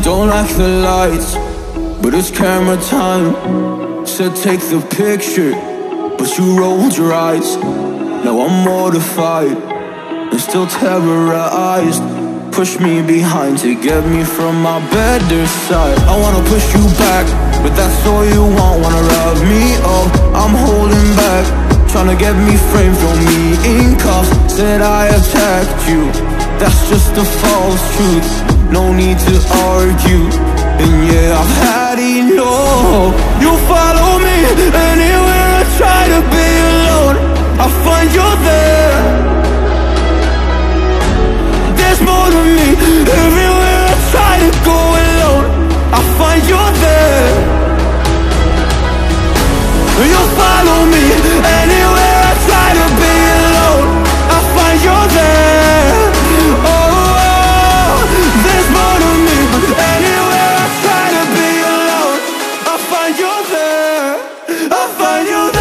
Don't like the lights, but it's camera time. Said take the picture, but you rolled your eyes. Now I'm mortified and still terrorized. Push me behind to get me from my better side. I wanna push you back, but that's all you want. Wanna rub me up, I'm holding back. Tryna get me framed, throw me in cuffs. Said I attacked you, that's just a false truth. No need to argue, and yeah, I've had enough. You follow me anywhere I try to be alone, I find you there. There's more to me, everywhere I try to go alone, I find you there. You follow me anywhere I try to be alone, I find you there. Oh, there's more to me, anywhere I try to be alone, I find you there. I find you there.